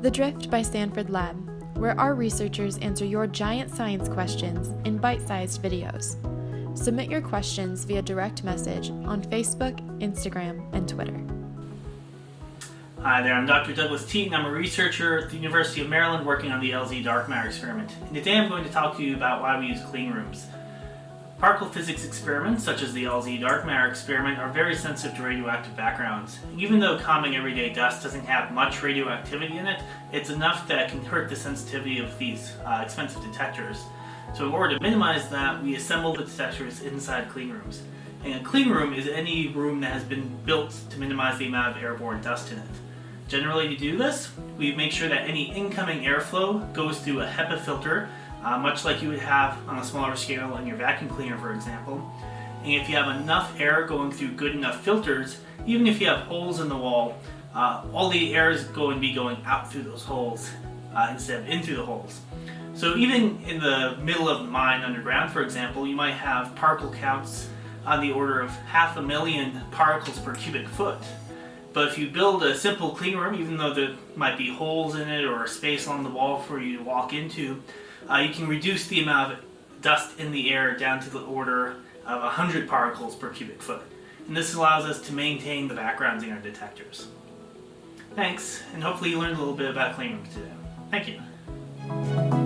The Drift by Sanford Lab, where our researchers answer your giant science questions in bite-sized videos. Submit your questions via direct message on Facebook, Instagram, and Twitter. Hi there, I'm Dr. Douglas Tiedt, and I'm a researcher at the University of Maryland working on the LZ dark matter experiment. And today I'm going to talk to you about why we use clean rooms. Particle physics experiments, such as the LZ dark matter experiment, are very sensitive to radioactive backgrounds. Even though common everyday dust doesn't have much radioactivity in it, it's enough that it can hurt the sensitivity of these expensive detectors. So in order to minimize that, we assemble the detectors inside clean rooms. And a clean room is any room that has been built to minimize the amount of airborne dust in it. Generally, to do this, we make sure that any incoming airflow goes through a HEPA filter, much like you would have on a smaller scale in your vacuum cleaner, for example. And if you have enough air going through good enough filters, even if you have holes in the wall, all the air is going to be going out through those holes instead of in through the holes. So even in the middle of the mine underground, for example, you might have particle counts on the order of 500,000 particles per cubic foot. But if you build a simple clean room, even though there might be holes in it or a space along the wall for you to walk into, you can reduce the amount of dust in the air down to the order of 100 particles per cubic foot. And this allows us to maintain the backgrounds in our detectors. Thanks, and hopefully you learned a little bit about clean rooms today. Thank you.